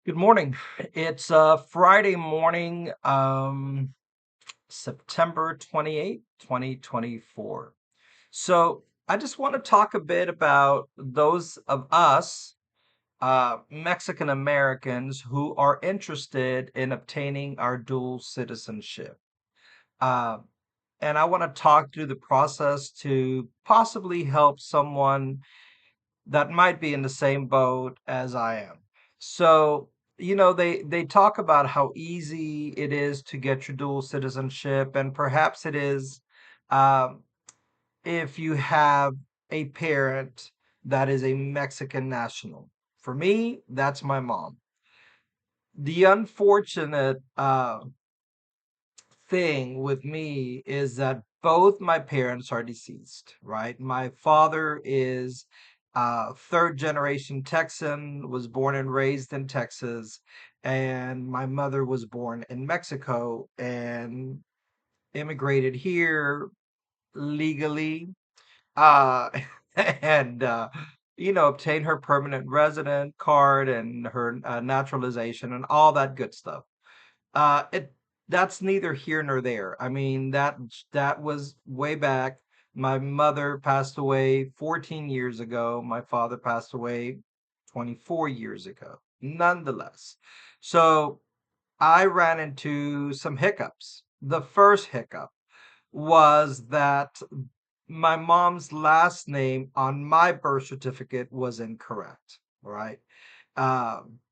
Good morning. It's Friday morning, September 28th, 2024. So I just want to talk a bit about those of us, Mexican Americans, who are interested in obtaining our dual citizenship. Uh, and I want to talk through the process to possibly help someone that might be in the same boat as I am. So, they talk about how easy it is to get your dual citizenship, and perhaps it is um, if you have a parent that is a Mexican national. For me, that's my mom. The unfortunate thing with me is that both my parents are deceased, right? My father is third generation Texan, was born and raised in Texas, and my mother was born in Mexico and immigrated here legally, uh, and obtained her permanent resident card and her naturalization and all that good stuff. It That's neither here nor there. I mean, that was way back. My mother passed away 14 years ago. My father passed away 24 years ago. Nonetheless, so I ran into some hiccups. The first hiccup was that my mom's last name on my birth certificate was incorrect. Right.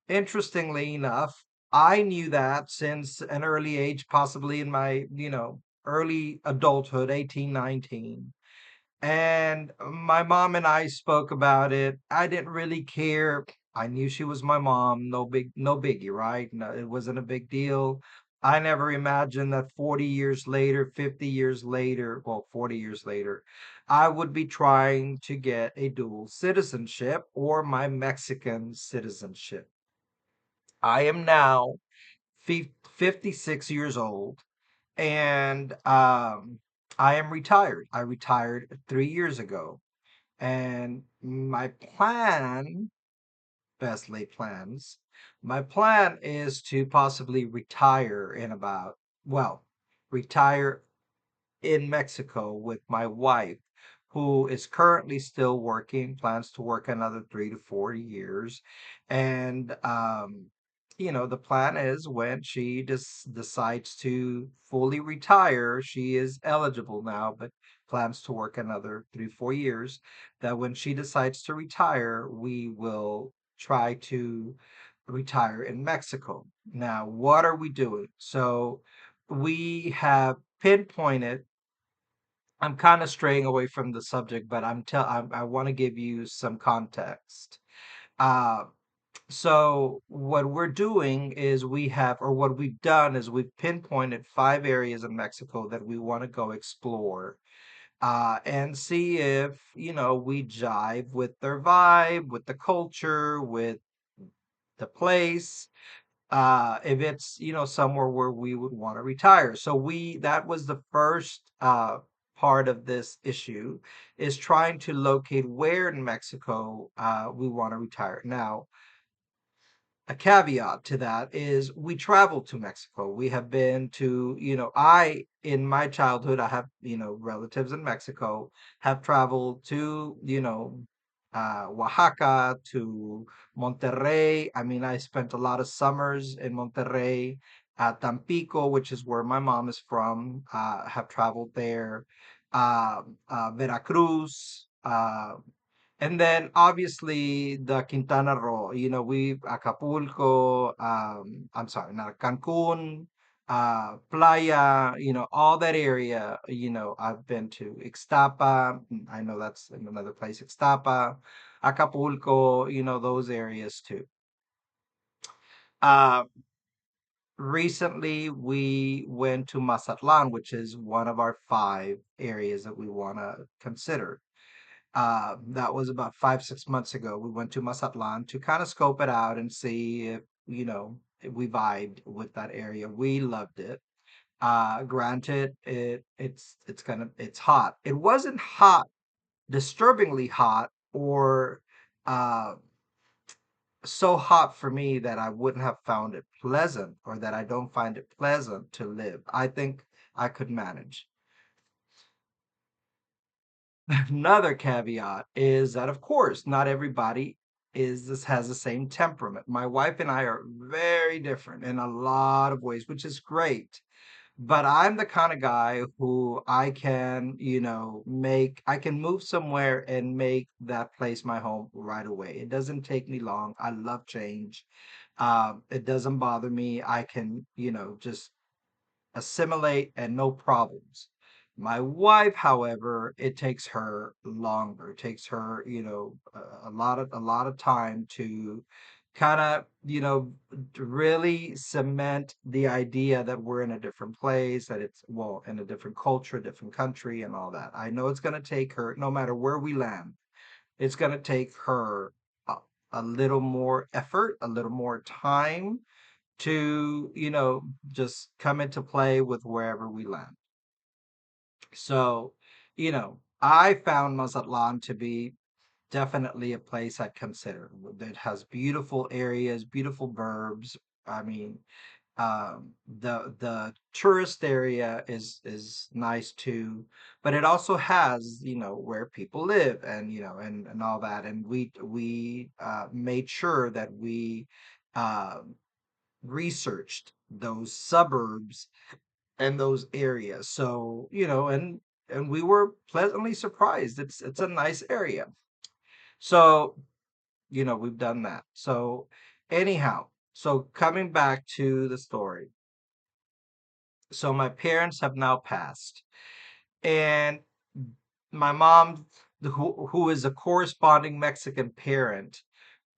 Interestingly enough, I knew that since an early age, possibly in my, early adulthood, 18, 19. And my mom and I spoke about it. I didn't really care. I knew she was my mom. No biggie, right? No, it wasn't a big deal. I never imagined that 40 years later, 50 years later, well, 40 years later, I would be trying to get a dual citizenship or my Mexican citizenship. I am now 56 years old and I am retired. I retired 3 years ago. And my plan, best laid plans, my plan is to possibly retire in about, well, retire in Mexico with my wife, who is currently still working, plans to work another 3 to 4 years. And, the plan is when she decides to fully retire, she is eligible now, but plans to work another 3, 4 years. That when she decides to retire, we will try to retire in Mexico. Now, what are we doing? So, we have pinpointed. I'm kind of straying away from the subject, but I want to give you some context. Uh, so what we're doing is what we've done is we've pinpointed 5 areas in Mexico that we want to go explore, and see if, we jive with their vibe, with the culture, with the place, if it's, somewhere where we would want to retire. So that was the first part of this issue, is trying to locate where in Mexico we want to retire. Now, a caveat to that is we travel to Mexico. We have been to, in my childhood, I have, relatives in Mexico, have traveled to, Oaxaca, to Monterrey. I mean, I spent a lot of summers in Monterrey, Tampico, which is where my mom is from, have traveled there, Veracruz, and then obviously the Quintana Roo, we Acapulco, I'm sorry, not Cancun, Playa, all that area, I've been to Ixtapa, I know that's in another place, Ixtapa, Acapulco, those areas too. Uh, Recently we went to Mazatlan, which is one of our 5 areas that we want to consider. That was about 5, 6 months ago. We went to Mazatlan to kind of scope it out and see if we vibed with that area. We loved it. Granted, it's hot. It wasn't hot, disturbingly hot, or uh so hot for me that I wouldn't have found it pleasant, or that I don't find it pleasant to live. I think I could manage. Another caveat is that, of course, not everybody has the same temperament. My wife and I are very different in a lot of ways, which is great. But I'm the kind of guy who I can, I can move somewhere and make that place my home right away. It doesn't take me long. I love change. It doesn't bother me. I can, just assimilate and no problems. My wife, however, it takes her longer. It takes her, a lot of time to kind of, really cement the idea that we're in a different place, that it's, well, in a different culture, different country, and all that. I know it's going to take her, no matter where we land, it's going to take her a, a little more effort, a little more time to, just come into play with wherever we land. So, I found Mazatlan to be definitely a place I'd consider. That has beautiful areas, beautiful burbs. I mean, the tourist area is nice too, but it also has, where people live, and and all that. And we made sure that we uh, researched those suburbs and those areas. So, and we were pleasantly surprised. It's a nice area. So, we've done that. So, anyhow, so coming back to the story. So my parents have now passed, and my mom, who is a corresponding Mexican parent,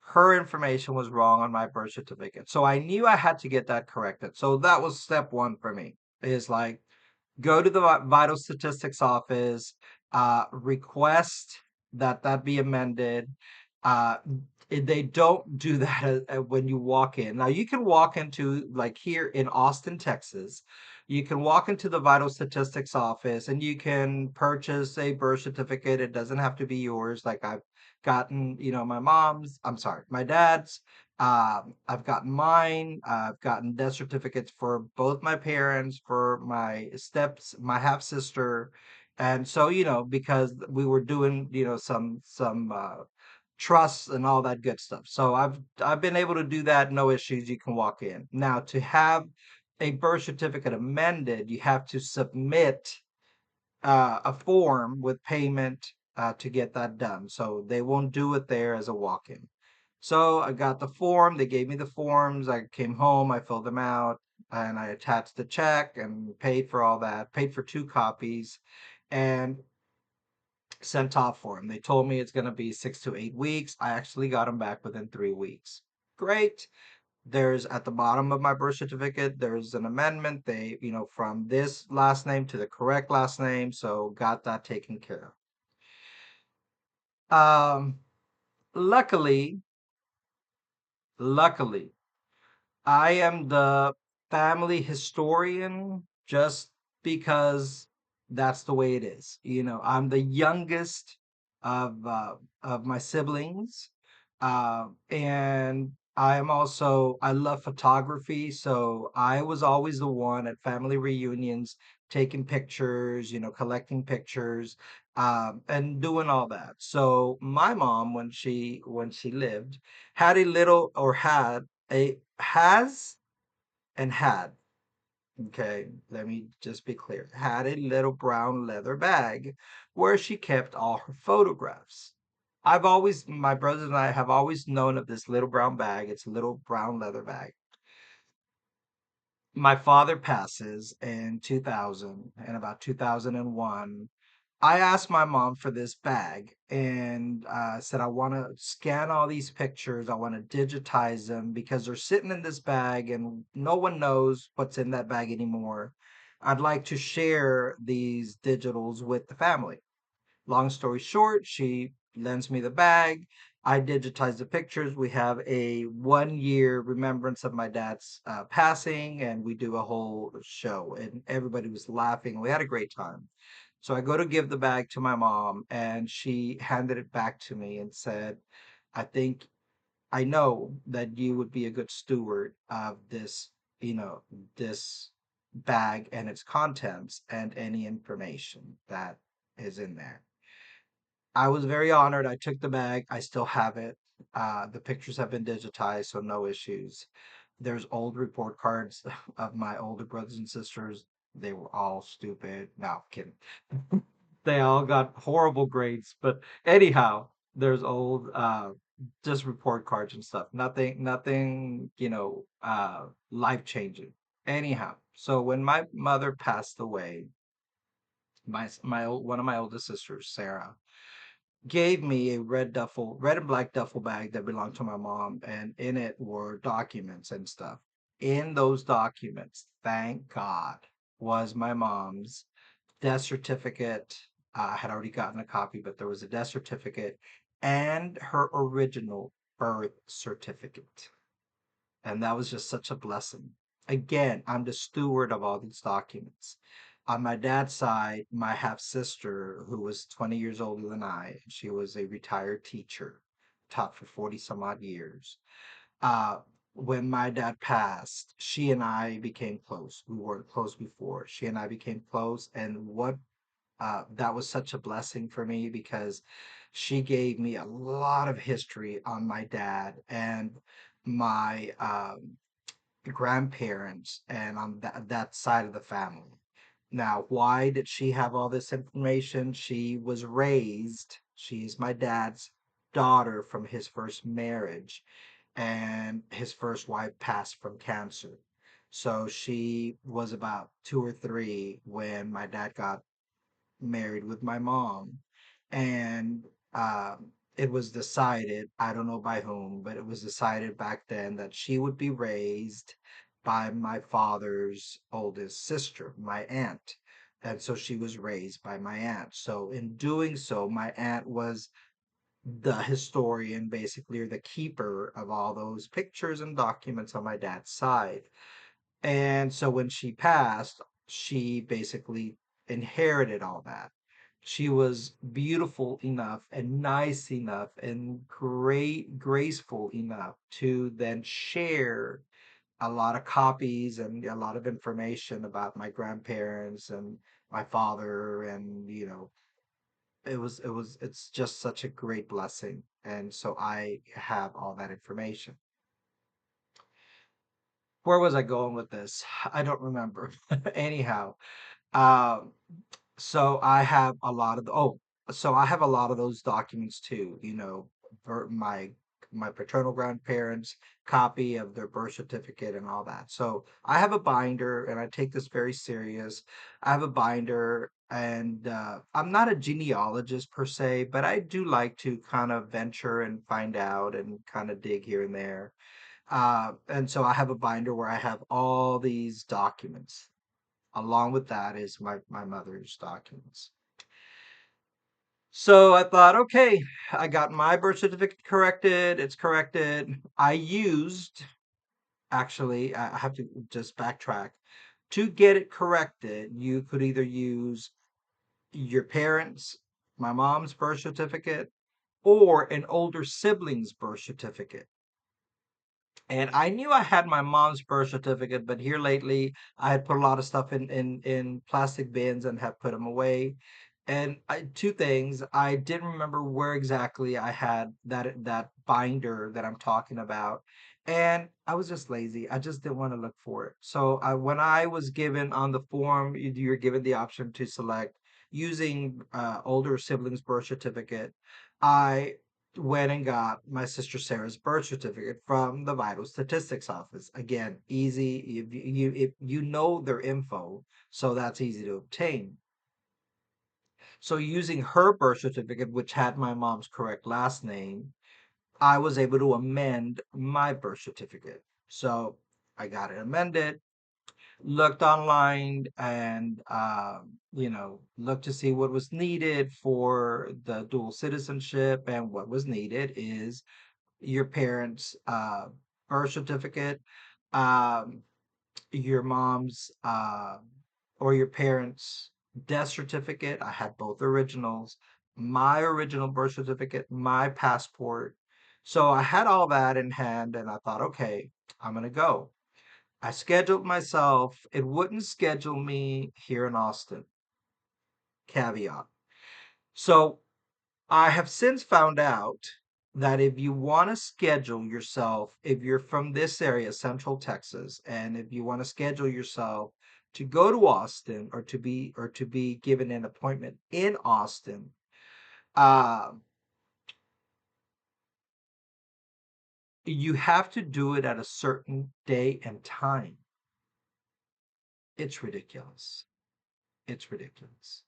her information was wrong on my birth certificate. So I knew I had to get that corrected. So that was step one for me. Is like, go to the vital statistics office, request that that be amended. Uh, they don't do that when you walk in. Now you can walk into, like, here in Austin, Texas. You can walk into the vital statistics office and you can purchase a birth certificate. It doesn't have to be yours. Like, I've gotten, my mom's, I'm sorry, my dad's. I've gotten mine. I've gotten death certificates for both my parents, for my half sister, and so, because we were doing, some trusts and all that good stuff. So I've been able to do that, no issues. You can walk in. Now, to have a birth certificate amended, you have to submit a form with payment to get that done. So they won't do it there as a walk-in. So I got the form. They gave me the forms. I came home. I filled them out, and I attached the check and paid for all that. Paid for two copies, and sent off for them. They told me it's going to be 6 to 8 weeks. I actually got them back within 3 weeks. Great. There's, at the bottom of my birth certificate, there's an amendment. They, from this last name to the correct last name. So got that taken care of. Luckily, luckily, I am the family historian just because that's the way it is. I'm the youngest of my siblings, and I love photography, so I was always the one at family reunions taking pictures, collecting pictures, and doing all that. So my mom, when she lived, had a little, or had a has and had, okay, let me just be clear, had a little brown leather bag where she kept all her photographs. My brothers and I have always known of this little brown bag. It's a little brown leather bag. My father passes in 2000, and about 2001, I asked my mom for this bag, and said, I want to scan all these pictures. I want to digitize them because they're sitting in this bag and no one knows what's in that bag anymore. I'd like to share these digitals with the family. Long story short, she lends me the bag. I digitize the pictures. We have a 1 year remembrance of my dad's passing, and we do a whole show, and everybody was laughing. We had a great time. So I go to give the bag to my mom, and she handed it back to me and said, I think I know that you would be a good steward of this, you know, this bag and its contents and any information that is in there. I was very honored. I took the bag. I still have it. The pictures have been digitized, so no issues. There's old report cards of my older brothers and sisters. They were all stupid. No, kidding. They all got horrible grades. But anyhow, there's old just report cards and stuff. Nothing, life changing. Anyhow, so when my mother passed away, one of my oldest sisters, Sarah, gave me a red and black duffel bag that belonged to my mom, and in it were documents and stuff. In those documents, thank God, was my mom's death certificate. I had already gotten a copy, but there was a death certificate and her original birth certificate. And that was just such a blessing. Again, I'm the steward of all these documents. On my dad's side, my half sister, who was 20 years older than I, she was a retired teacher, taught for 40 some odd years. Uh, when my dad passed, she and I became close. We weren't close before. She and I became close, and what that was such a blessing for me because she gave me a lot of history on my dad and my grandparents and on that side of the family. Now, why did she have all this information? She's my dad's daughter from his first marriage, and his first wife passed from cancer. So she was about 2 or 3 when my dad got married with my mom, and it was decided, I don't know by whom, but it was decided back then that she would be raised by my father's oldest sister, my aunt. And so she was raised by my aunt. So in doing so, my aunt was the historian, basically, or the keeper of all those pictures and documents on my dad's side. And so when she passed, she basically inherited all that. She was beautiful enough and nice enough and graceful enough to then share a lot of copies and a lot of information about my grandparents and my father. And it's just such a great blessing. And so I have all that information. Where was I going with this? I don't remember. Anyhow, um, so I have a lot of so I have a lot of those documents too. For my paternal grandparents' copy of their birth certificate and all that. So I have a binder, and I take this very serious. I have a binder, and I'm not a genealogist per se, but I do like to kind of venture and find out and kind of dig here and there. And so I have a binder where I have all these documents. Along with that is my mother's documents. So I thought, okay, I got my birth certificate corrected. It's corrected. Actually, I have to just backtrack. To get it corrected, you could either use your parents, my mom's birth certificate, or an older sibling's birth certificate. And I knew I had my mom's birth certificate, but here lately I had put a lot of stuff in plastic bins and have put them away. And two things, I didn't remember where exactly I had that binder that I'm talking about, and I was just lazy. I just didn't want to look for it. So when I was given on the form, you're given the option to select using older siblings' birth certificate. I went and got my sister Sarah's birth certificate from the Vital Statistics Office. Again, easy. If you know their info, so that's easy to obtain. So using her birth certificate, which had my mom's correct last name, I was able to amend my birth certificate. So I got it amended, looked online, and looked to see what was needed for the dual citizenship. And what was needed is your parents' birth certificate, um, your mom's or your parents' death certificate. I had both originals, my original birth certificate, my passport. So I had all that in hand and I thought, okay, I'm going to go. I scheduled myself. It wouldn't schedule me here in Austin. Caveat. So I have since found out that if you want to schedule yourself, if you're from this area, Central Texas, and if you want to schedule yourself to go to Austin or to be given an appointment in Austin, uh, you have to do it at a certain day and time. It's ridiculous. It's ridiculous.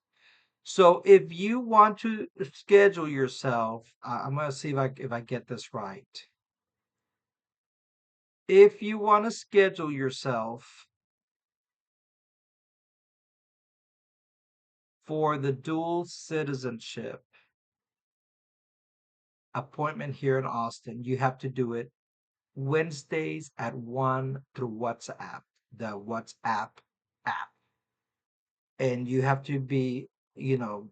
So if you want to schedule yourself, I'm gonna see if I get this right. If you want to schedule yourself for the dual citizenship appointment here in Austin, you have to do it Wednesdays at 1 through WhatsApp, the WhatsApp app. And you have to be,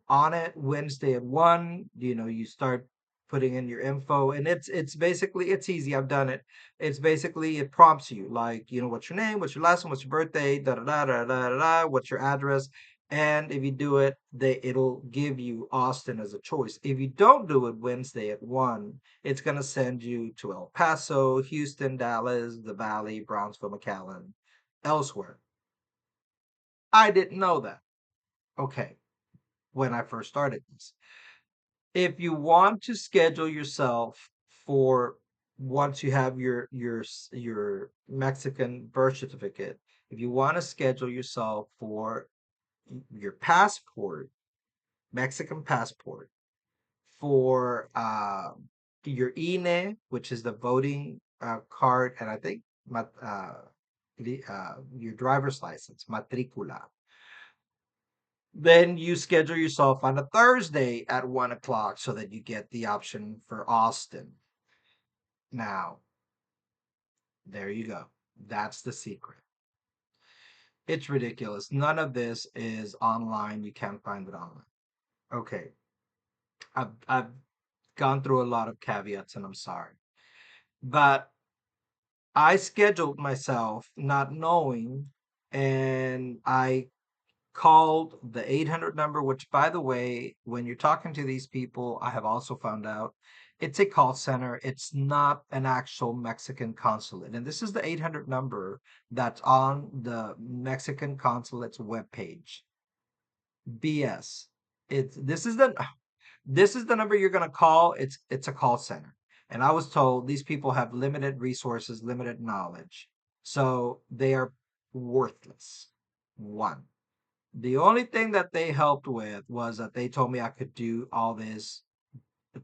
on it Wednesday at 1. You start putting in your info, and it's basically it's easy. I've done it. It's basically it prompts you like, what's your name, what's your last name, what's your birthday, da da da da da da, da, what's your address. And if you do it, it'll give you Austin as a choice. If you don't do it Wednesday at 1, it's gonna send you to El Paso, Houston, Dallas, the Valley, Brownsville, McAllen, elsewhere. I didn't know that. Okay, when I first started this. If you want to schedule yourself for once you have your Mexican birth certificate, if you want to schedule yourself for your passport, Mexican passport, for your INE, which is the voting card, and I think your driver's license, matricula. Then you schedule yourself on a Thursday at 1 o'clock so that you get the option for Austin. Now, there you go. That's the secret. It's ridiculous. None of this is online. You can't find it online. Okay. I've gone through a lot of caveats and I'm sorry. But I scheduled myself not knowing, and I called the 800 number, which, by the way, when you're talking to these people, I have also found out it's a call center. It's not an actual Mexican consulate. And this is the 800 number that's on the Mexican consulate's webpage. BS. It's this is the number you're going to call. It's a call center. And I was told these people have limited resources, limited knowledge. So they are worthless. One. The only thing that they helped with was that they told me I could do all this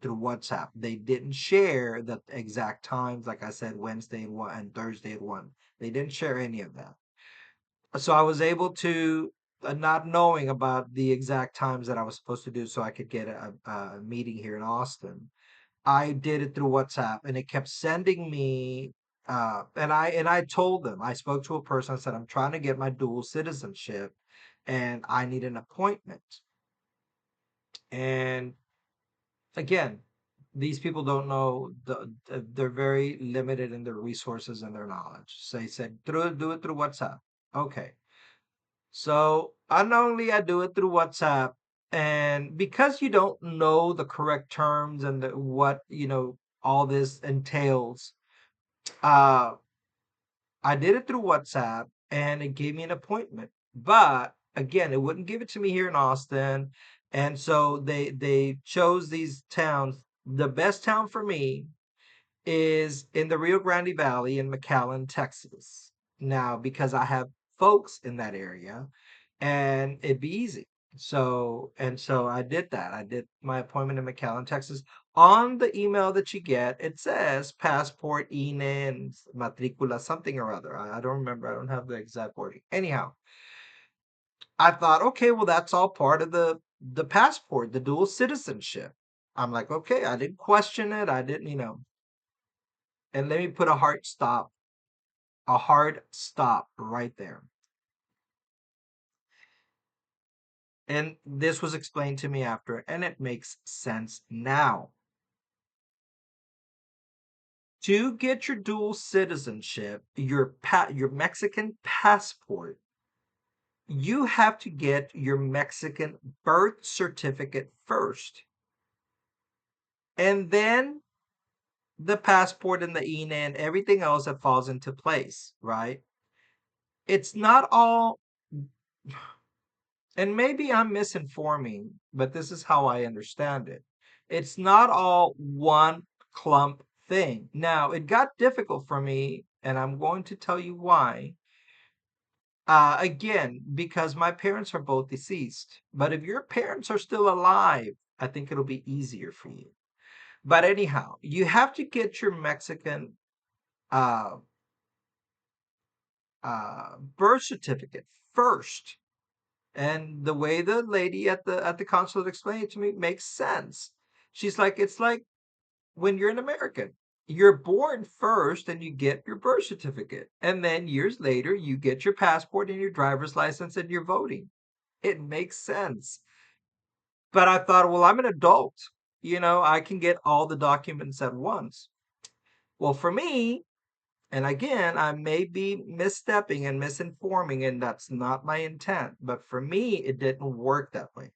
through WhatsApp. They didn't share the exact times, like I said, Wednesday at 1 and Thursday at 1. They didn't share any of that. So I was able to, not knowing about the exact times that I was supposed to do so I could get a meeting here in Austin. I did it through WhatsApp and it kept sending me and I told them, I spoke to a person, I said, I'm trying to get my dual citizenship and I need an appointment. And again, these people don't know they're very limited in their resources and their knowledge. So they said, do it through WhatsApp. Okay. So unknowingly I do it through WhatsApp. And because you don't know the correct terms and what, all this entails, uh, I did it through WhatsApp and it gave me an appointment. But again, it wouldn't give it to me here in Austin. And so they chose these towns. The best town for me is in the Rio Grande Valley in McAllen, Texas. Now, because I have folks in that area and it'd be easy. So I did that. I did my appointment in McAllen, Texas. On the email that you get, it says passport, INE, and matricula, something or other. I don't remember. I don't have the exact wording. Anyhow, I thought, okay, well, that's all part of the passport, the dual citizenship. I'm like, okay, I didn't question it. I didn't. And let me put a hard stop right there. And this was explained to me after, and it makes sense now. To get your dual citizenship, your Mexican passport, you have to get your Mexican birth certificate first. And then the passport and the INA and everything else that falls into place, right? It's not all, and maybe I'm misinforming, but this is how I understand it. It's not all one clump thing. Now, it got difficult for me, and I'm going to tell you why. Again, because my parents are both deceased. But if your parents are still alive, I think it'll be easier for you. But anyhow, you have to get your Mexican uh, birth certificate first. And the way the lady at the consulate explained it to me makes sense. She's like, it's like when you're an American. You're born first and you get your birth certificate. And then years later, you get your passport and your driver's license and you're voting. It makes sense. But I thought, well, I'm an adult. I can get all the documents at once. Well, for me, and again, I may be misstepping and misinforming, and that's not my intent. But for me, it didn't work that way.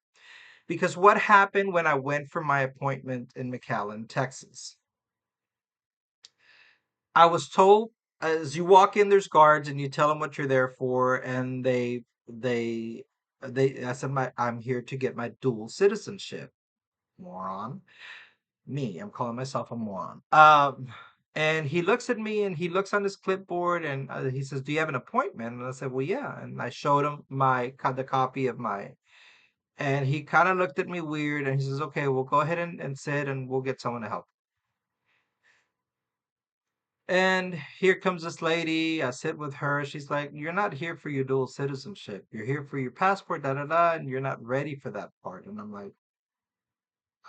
Because what happened when I went for my appointment in McAllen, Texas? I was told as you walk in, there's guards, and you tell them what you're there for, and I said, I'm here to get my dual citizenship. Moron. Me, I'm calling myself a moron. And he looks at me and he looks on his clipboard and he says, "Do you have an appointment?" And I said, "Well, yeah." And I showed him the copy of my, and he kind of looked at me weird and he says, "Okay, well, go ahead and sit and we'll get someone to help." And here comes this lady. I sit with her. She's like, "You're not here for your dual citizenship. You're here for your passport, da da da, and you're not ready for that part." And I'm like,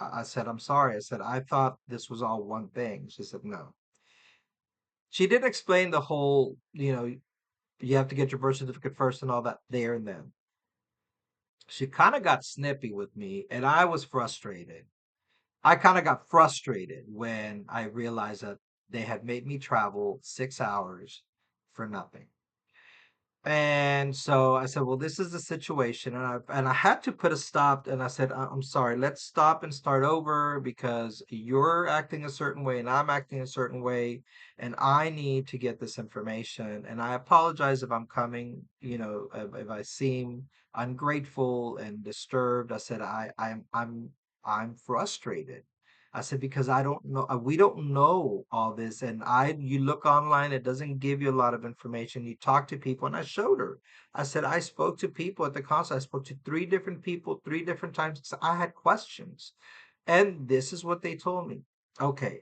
I said, "I'm sorry." I said, "I thought this was all one thing." She said, "No." She did explain the whole, you have to get your birth certificate first and all that there and then. She kind of got snippy with me, and I was frustrated. I kind of got frustrated when I realized that they had made me travel 6 hours for nothing. And so I said, "Well, this is the situation," and I had to put a stop. And I said, I'm sorry. Let's stop and start over because you're acting a certain way and I'm acting a certain way, and I need to get this information. And I apologize if I'm coming, if I seem ungrateful and disturbed." I said, I'm frustrated." I said, "Because I don't know, we don't know all this. And you look online, it doesn't give you a lot of information. You talk to people." And I showed her. I said, "I spoke to people at the consulate. I spoke to three different people, three different times. 'Cause I had questions. And this is what they told me." Okay.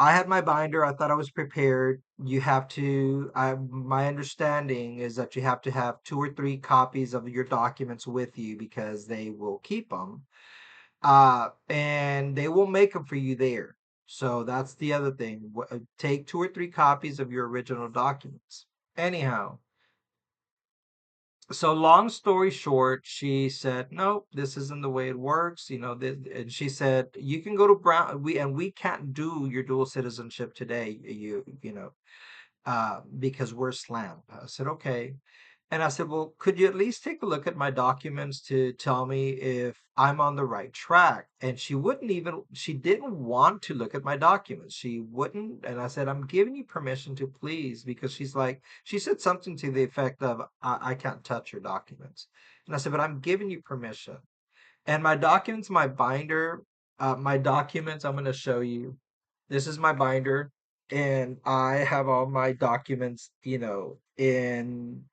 I had my binder. I thought I was prepared. My understanding is that you have to have two or three copies of your documents with you because they will keep them, and they will make them for you there. So that's the other thing. Take two or three copies of your original documents. Anyhow, so long story short, she said, "Nope, this isn't the way it works." And she said, "You can go to Brown. We can't do your dual citizenship today. Because we're slammed." I said, "Okay." And I said, "Well, could you at least take a look at my documents to tell me if I'm on the right track?" And she didn't want to look at my documents. She wouldn't. And I said, "I'm giving you permission to please," because she said something to the effect of, I can't touch your documents." And I said, "But I'm giving you permission." And my documents, my documents, I'm going to show you. This is my binder. And I have all my documents, in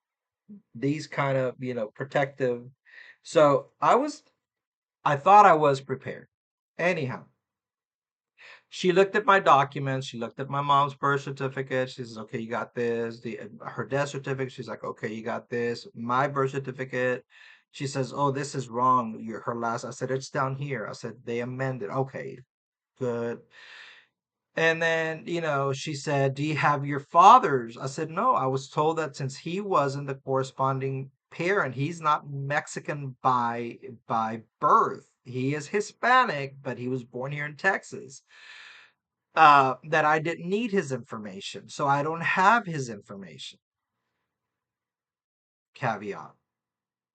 these kind of, protective. So I thought I was prepared. Anyhow, she looked at my documents. She looked at my mom's birth certificate. She says, "Okay, you got this." Her death certificate. She's like, "Okay, you got this." My birth certificate. She says, "Oh, this is wrong. Her last." I said, "It's down here." I said, "They amended." "Okay, good." And then, she said, "Do you have your father's?" I said, "No." I was told that since he wasn't the corresponding parent, he's not Mexican by birth. He is Hispanic, but he was born here in Texas. that I didn't need his information. So I don't have his information. Caveat.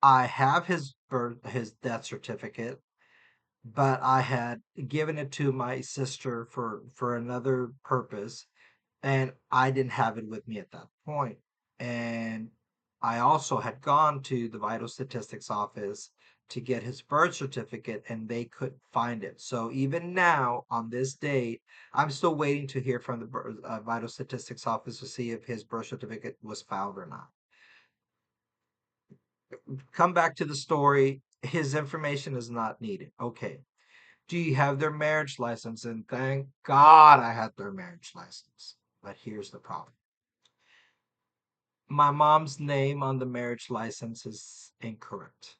I have his death certificate, but I had given it to my sister for another purpose, and I didn't have it with me at that point. And I also had gone to the vital statistics office to get his birth certificate, and they couldn't find it. So even now, on this date, I'm still waiting to hear from the vital statistics office to see if his birth certificate was found or not. Come back to the story. His information is not needed. Okay. Do you have their marriage license? And thank God I had their marriage license. But here's the problem. My mom's name on the marriage license is incorrect.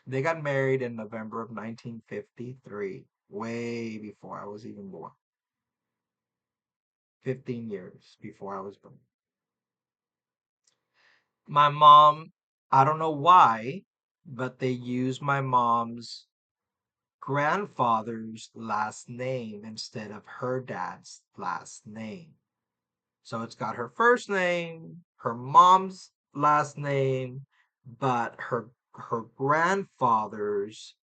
They got married in November of 1953, way before I was even born. 15 years before I was born. My mom, I don't know why, but they used my mom's grandfather's last name instead of her dad's last name. So it's got her first name, her mom's last name, but her grandfather's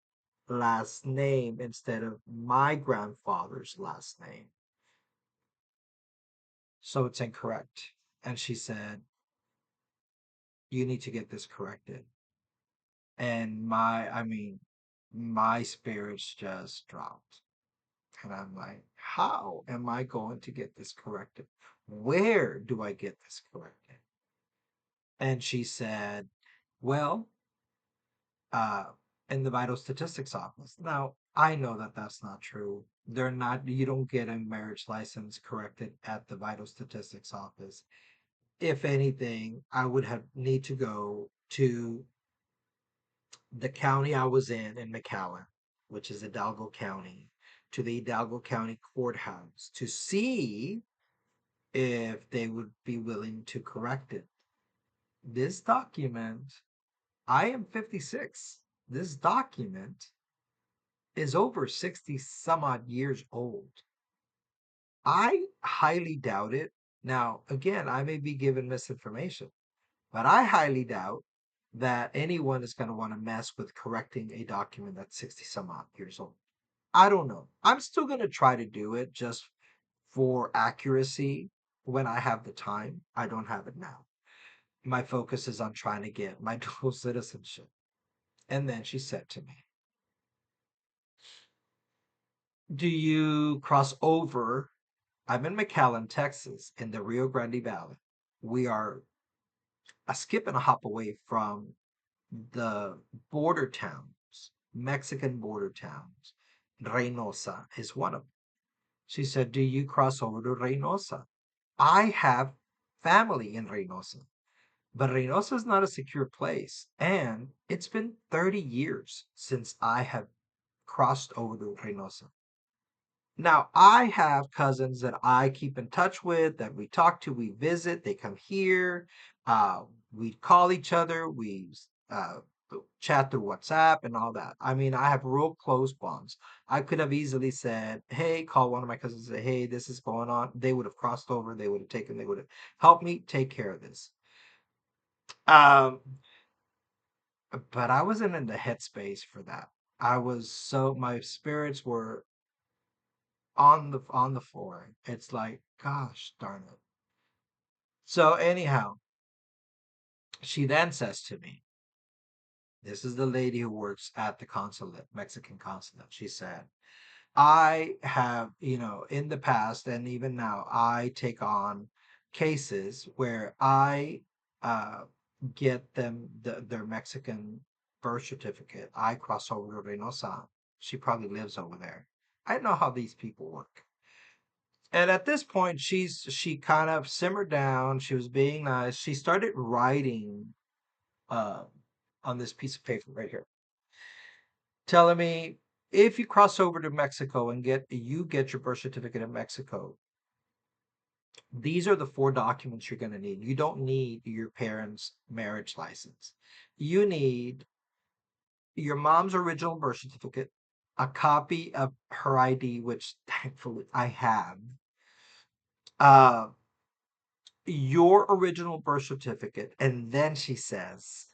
last name instead of my grandfather's last name. So it's incorrect. And she said, "You need to get this corrected." And my spirits just dropped. And I'm like, how am I going to get this corrected? Where do I get this corrected? And she said, well, uh, in the vital statistics office. Now, I know that that's not true. They're not, you don't get a marriage license corrected at the vital statistics office. If anything, I would have need to go to the county I was in McAllen, which is Hidalgo County, to the Hidalgo County courthouse to see if they would be willing to correct it. This document, I am 56. This document is over 60 some odd years old. I highly doubt it. Now, again, I may be given misinformation, but I highly doubt that anyone is going to want to mess with correcting a document that's 60 some odd years old. I don't know. I'm still going to try to do it just for accuracy when I have the time. I don't have it now. My focus is on trying to get my dual citizenship. And then she said to me, do you cross over? I'm in McAllen, Texas, in the Rio Grande Valley. We are a skip and a hop away from the border towns, Mexican border towns. Reynosa is one of them. She said, do you cross over to Reynosa? I have family in Reynosa, but Reynosa is not a secure place. And it's been 30 years since I have crossed over to Reynosa. Now, I have cousins that I keep in touch with, that we talk to, we visit, they come here, we call each other, we uh, chat through WhatsApp and all that. I mean, I have real close bonds. I could have easily said, hey, call one of my cousins and say, hey, this is going on. They would have crossed over, they would have helped me take care of this. Um, but I wasn't in the headspace for that. My spirits were on the floor. It's like, gosh darn it. So anyhow, she then says to me, this is the lady who works at the consulate, Mexican consulate. She said, I have, in the past and even now, I take on cases where I get their Mexican birth certificate. I cross over to Reynosa. She probably lives over there. I know how these people work. And at this point, she kind of simmered down. She was being nice. She started writing uh, on this piece of paper right here, telling me if you cross over to Mexico and get your birth certificate in Mexico, these are the four documents you're going to need. You don't need your parents' marriage license. You need your mom's original birth certificate. a copy of her ID, which thankfully I have, uh, your original birth certificate, and then she says,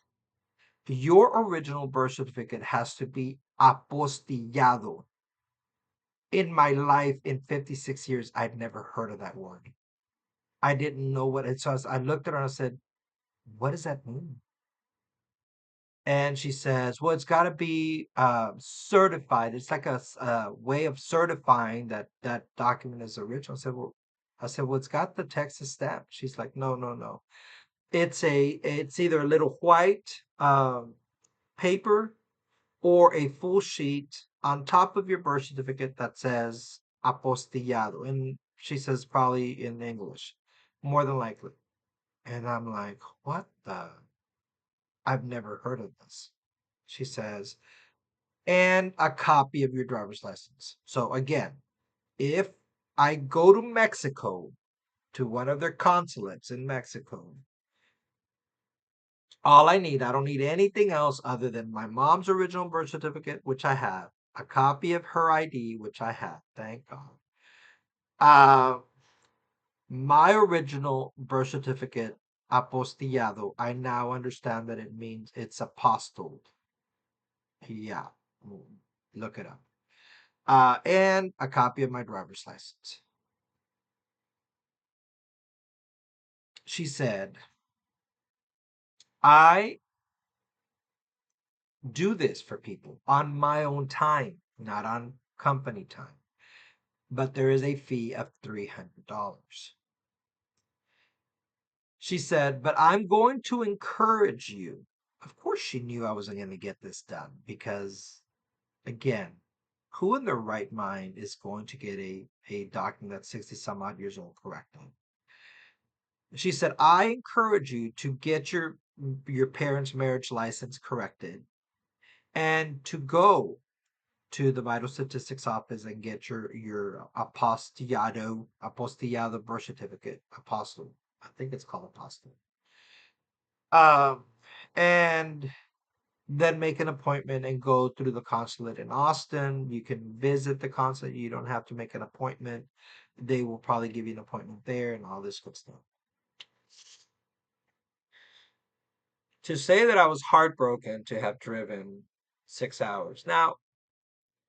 your original birth certificate has to be apostillado. In my life, in 56 years, I'd never heard of that word. I didn't know what it was. I looked at her and I said, what does that mean? And she says, well, it's got to be certified. It's like a way of certifying that that document is original. I said, well, it's got the Texas stamp. She's like, no, no, no. It's either a little white paper or a full sheet on top of your birth certificate that says apostillado. And she says probably in English, more than likely. And I'm like, what the? I've never heard of this. She says, and a copy of your driver's license. So again, if I go to Mexico, to one of their consulates in Mexico, all I don't need anything else other than my mom's original birth certificate, which I have, a copy of her ID, which I have, thank God. Uh, my original birth certificate, apostillado, I now understand that it means it's apostilled. Yeah, look it up. And a copy of my driver's license. She said, I do this for people on my own time, not on company time, but there is a fee of $300. She said, but I'm going to encourage you. Of course, she knew I wasn't going to get this done because, again, who in their right mind is going to get a document that's 60 some odd years old corrected? She said, I encourage you to get your parents' marriage license corrected and to go to the vital statistics office and get your apostillado birth certificate. Apostle. I think it's called apostle. Um, and then make an appointment and go through the consulate in Austin. You can visit the consulate. You don't have to make an appointment. They will probably give you an appointment there and all this good stuff. To say that I was heartbroken to have driven 6 hours. Now,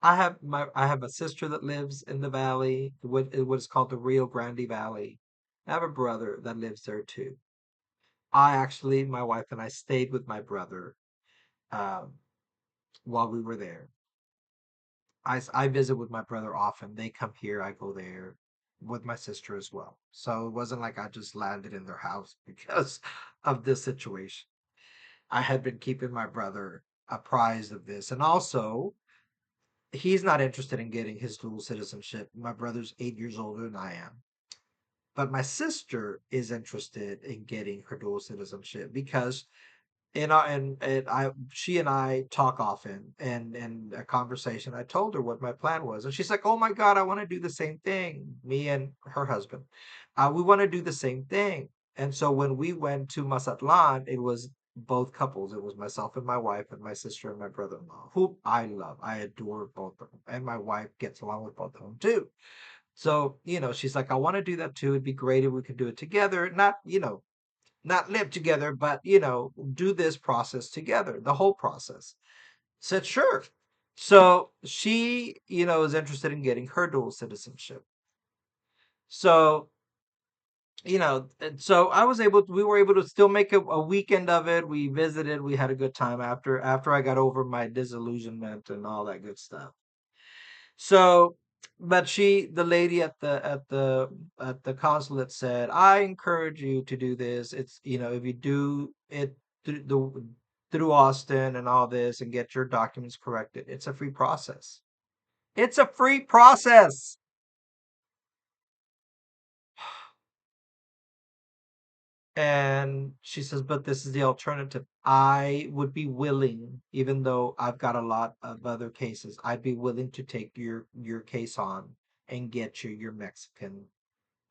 I have a sister that lives in the valley, what is called the Rio Grande Valley. I have a brother that lives there too. My wife and I stayed with my brother um, while we were there. I visit with my brother often. They come here, I go there with my sister as well. So it wasn't like I just landed in their house because of this situation. I had been keeping my brother apprised of this. And also, he's not interested in getting his dual citizenship. My brother's 8 years older than I am. But my sister is interested in getting her dual citizenship because and I she and I talk often and in a conversation I told her what my plan was and she's like, oh my God, I want to do the same thing. Me and her husband. We want to do the same thing. And so when we went to Mazatlan, it was both couples. It was myself and my wife and my sister and my brother-in-law, who I love. I adore both of them. And my wife gets along with both of them too. So, she's like, I want to do that too. It'd be great if we could do it together. Not live together, but do this process together, the whole process. Said sure. So she, is interested in getting her dual citizenship. So, and so we were able to still make a weekend of it. We visited, we had a good time after I got over my disillusionment and all that good stuff. So, but the lady at the consulate said, I encourage you to do this. It's, if you do it through Austin and all this and get your documents corrected, it's a free process. It's a free process. And she says, but this is the alternative. I would be willing, even though I've got a lot of other cases, I'd be willing to take your case on and get you your Mexican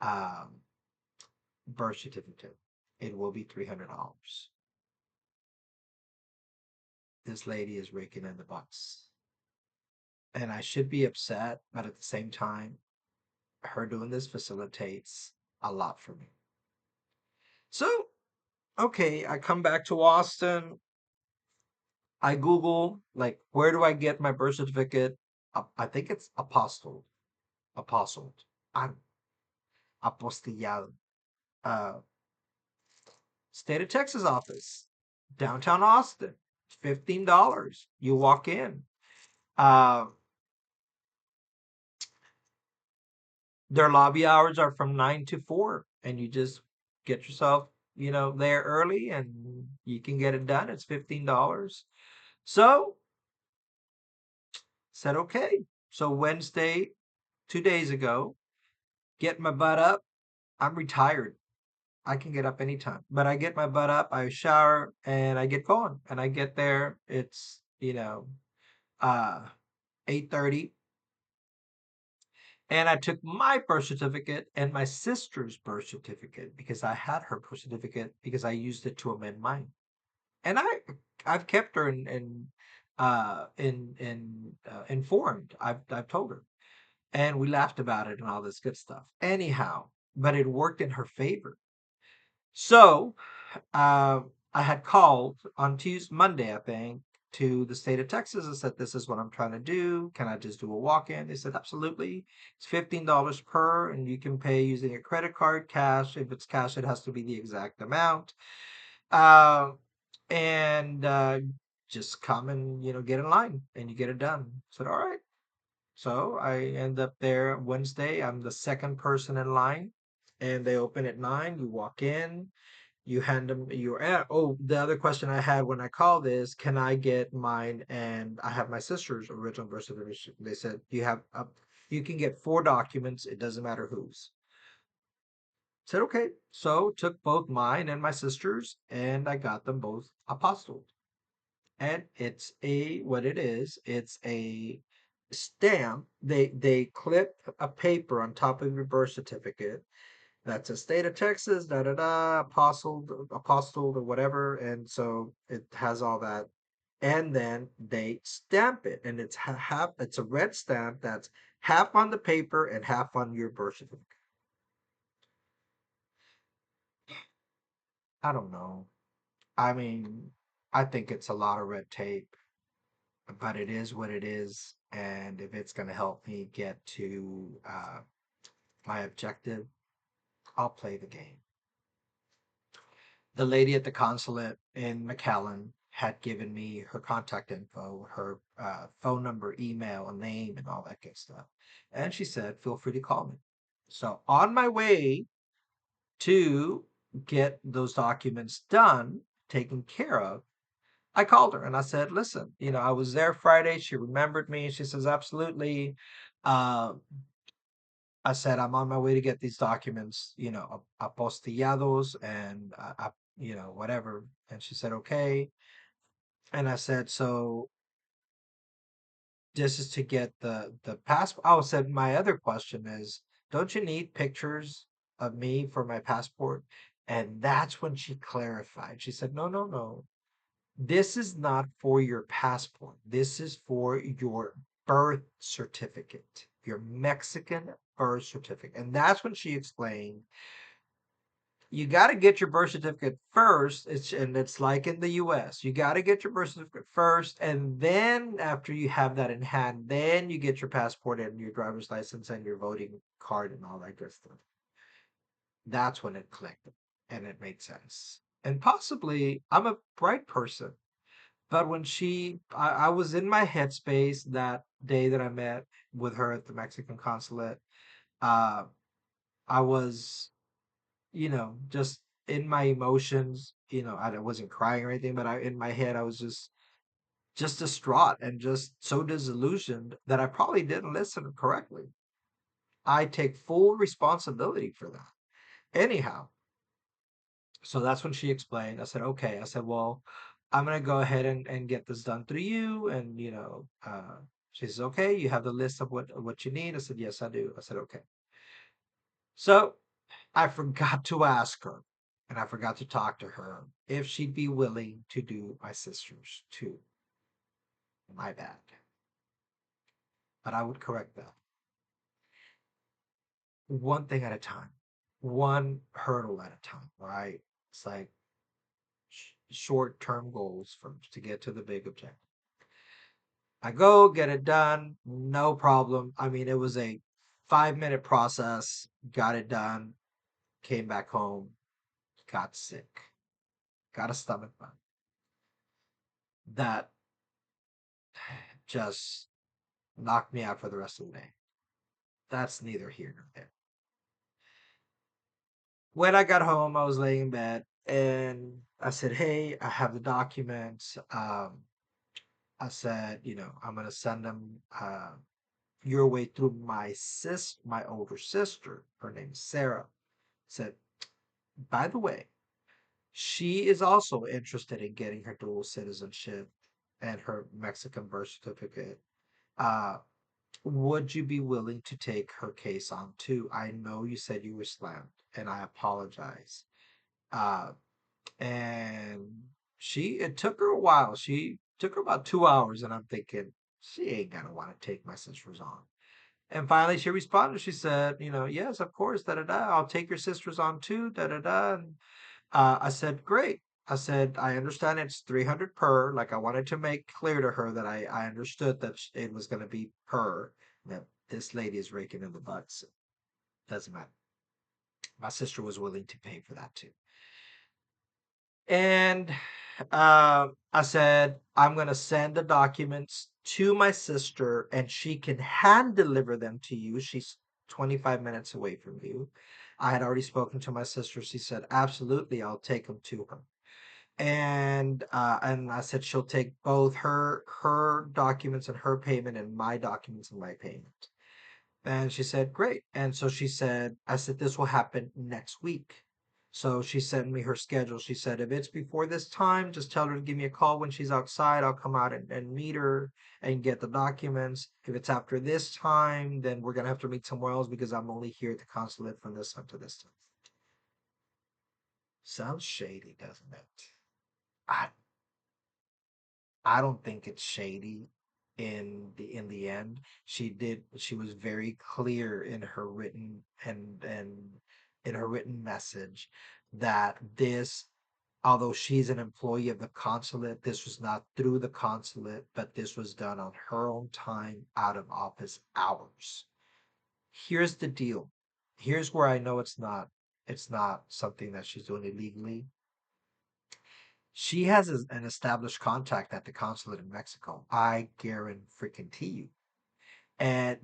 um, birth certificate. It will be $300. This lady is raking in the bucks. and I should be upset, but at the same time, her doing this facilitates a lot for me. So, okay, I come back to Austin. I Google, like, where do I get my birth certificate? I think it's apostilled, I'm apostillado. Uh, State of Texas office, downtown Austin, $15. You walk in. Uh, their lobby hours are from 9 to 4, and you just get yourself, there early, and you can get it done. It's $15. So said okay. So Wednesday, 2 days ago, get my butt up. I'm retired. I can get up anytime, but I get my butt up, I shower, and I get going. And I get there. It's uh 8:30, and I took my birth certificate and my sister's birth certificate because I had her birth certificate because I used it to amend mine. And I've kept her informed. I've told her, and we laughed about it and all this good stuff. Anyhow, but it worked in her favor. So uh, I had called on Tuesday, Monday, I think, to the state of Texas and said, "This is what I'm trying to do. Can I just do a walk-in?" They said, "Absolutely. It's $15 per, and you can pay using a credit card, cash. If it's cash, it has to be the exact amount. Uh, and just come and get in line, and you get it done." I said, "All right." So I end up there Wednesday. I'm the second person in line, and they open at 9. You walk in, you hand them your oh, the other question I had when I called is, can I get mine? And I have my sister's original birth certificate. They said you can get 4 documents. It doesn't matter whose. Said okay. So took both mine and my sister's, and I got them both apostilled. And it's a what it is. It's a stamp. They clip a paper on top of your birth certificate. That's a state of Texas, da da da, apostoled or whatever, and so it has all that. And then they stamp it, and it's half. It's a red stamp that's half on the paper and half on your birth certificate. I don't know. I mean, I think it's a lot of red tape, but it is what it is. And if it's going to help me get to my objective, I'll play the game. The lady at the consulate in McAllen had given me her contact info, her phone number, email, and name, and all that good stuff. And she said, feel free to call me. So on my way to get those documents done, taken care of, I called her and I said, listen, I was there Friday. She remembered me. She says, absolutely. Uh, I said, I'm on my way to get these documents, apostillados and, whatever. And she said, okay. And I said, so this is to get the passport. Oh, said my other question is, don't you need pictures of me for my passport? And that's when she clarified. She said, no, no, no. This is not for your passport. This is for your birth certificate, your Mexican birth certificate. And that's when she explained, you got to get your birth certificate first. It's like in the US. You got to get your birth certificate first, and then after you have that in hand, then you get your passport and your driver's license and your voting card and all that good stuff. That's when it clicked and it made sense. And possibly I'm a bright person, but when I was in my headspace that day that I met with her at the Mexican consulate. Uh, I was just in my emotions. I wasn't crying or anything, but in my head, I was just distraught and just so disillusioned that I probably didn't listen correctly. I take full responsibility for that. Anyhow, so that's when she explained. I said, okay. I said, well, I'm gonna go ahead and get this done through you, and she says, okay, you have the list of what you need. I said, yes, I do. I said, okay. So I forgot to ask her, and I forgot to talk to her if she'd be willing to do my sister's too. My bad. but I would correct that. One thing at a time, one hurdle at a time, right? It's like short-term goals first to get to the big objective. I go get it done, no problem. I mean, it was a 5 minute process, got it done, came back home, got sick, got a stomach bug. That just knocked me out for the rest of the day. That's neither here nor there. When I got home, I was laying in bed and I said, "Hey, I have the documents." I said, I'm gonna send them your way through my older sister. Her name is Sarah. Said, by the way, she is also interested in getting her dual citizenship and her Mexican birth certificate. Uh, would you be willing to take her case on too? I know you said you were slammed, and I apologize. Uh, and it took her a while. She took her about 2 hours, and I'm thinking, she ain't gonna want to take my sister's on. And finally, she responded. She said, yes, of course, da da da. I'll take your sister's on too, da da da. And I said, great. I said, I understand it's 300 per. Like, I wanted to make clear to her that I understood that it was going to be per. That this lady is raking in the butts. Doesn't matter. My sister was willing to pay for that too. And I said, I'm going to send the documents to my sister and she can hand deliver them to you. She's 25 minutes away from you. I had already spoken to my sister. She said, absolutely, I'll take them to her. And I said she'll take both her documents and her payment and my documents and my payment. And she said, great. And so she said, I said, this will happen next week. So she sent me her schedule. She said, if it's before this time, just tell her to give me a call when she's outside. I'll come out and meet her and get the documents. If it's after this time, then we're going to have to meet somewhere else because I'm only here at the consulate from this time to this time. Sounds shady, doesn't it? I I don't think it's shady in the end. She was very clear in her written and in her written message that this, although she's an employee of the consulate, this was not through the consulate, but this was done on her own time out of office hours. Here's the deal. Here's where I know it's not something that she's doing illegally. She has an established contact at the consulate in Mexico. I guarantee freaking you. And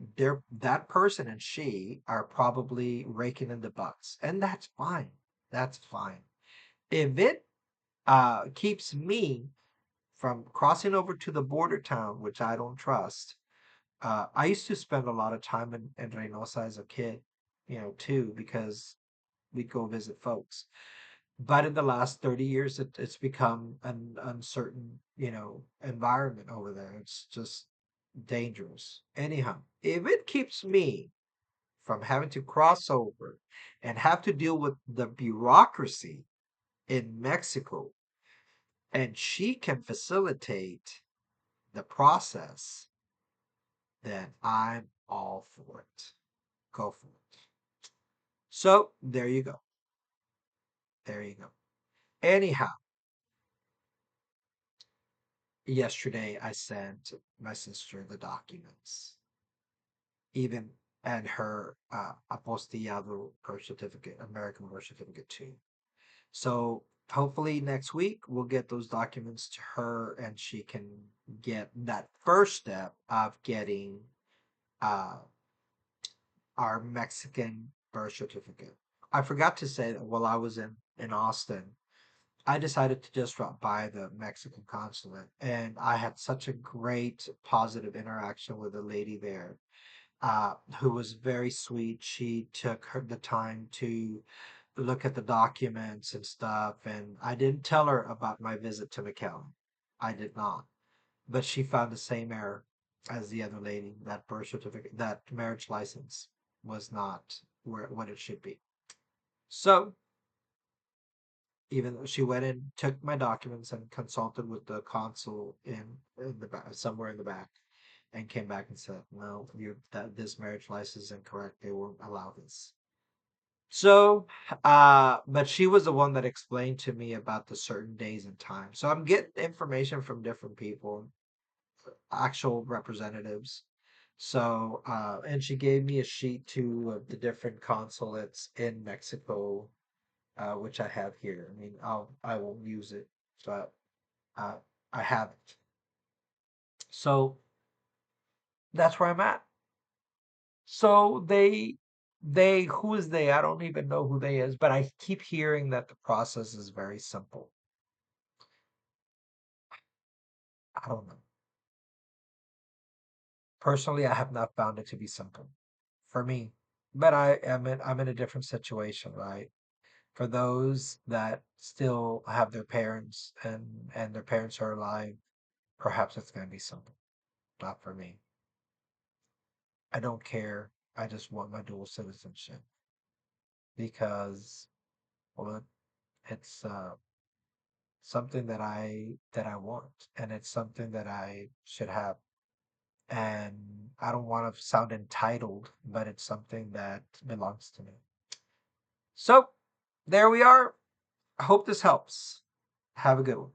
that person and she are probably raking in the bucks. And that's fine. That's fine. If it keeps me from crossing over to the border town, which I don't trust, I used to spend a lot of time in Reynosa as a kid, too, because we'd go visit folks. But in the last 30 years, it's become an uncertain, environment over there. It's just dangerous. Anyhow, if it keeps me from having to cross over and have to deal with the bureaucracy in Mexico, and she can facilitate the process, then I'm all for it. Go for it. So there you go. There you go. Anyhow, yesterday I sent my sister the documents, even and her apostillado birth certificate, American birth certificate too. So hopefully next week we'll get those documents to her and she can get that first step of getting uh, our Mexican birth certificate. I forgot to say that while I was in Austin, I decided to just drop by the Mexican consulate, and I had such a great positive interaction with a lady there, who was very sweet. She took the time to look at the documents and stuff, and I didn't tell her about my visit to McAllen. I did not, but she found the same error as the other lady. That birth certificate, that marriage license, was not where what it should be. So even though she went and took my documents and consulted with the consul in the back, somewhere in the back, and came back and said, "No, you that this marriage license is incorrect. They won't allow this." So, but she was the one that explained to me about the certain days and times. So I'm getting information from different people, actual representatives. So, and she gave me a sheet too of the different consulates in Mexico, which I have here. I mean, I won't use it, but uh, I have it. So that's where I'm at. So who is they? I don't even know who they is, but I keep hearing that the process is very simple. I don't know. Personally, I have not found it to be simple for me. But I'm in a different situation, right? For those that still have their parents and their parents are alive, perhaps it's going to be simple. Not for me. I don't care. I just want my dual citizenship because, well, it's something that I want, and it's something that I should have. And I don't want to sound entitled, but it's something that belongs to me. So there we are. I hope this helps. Have a good one.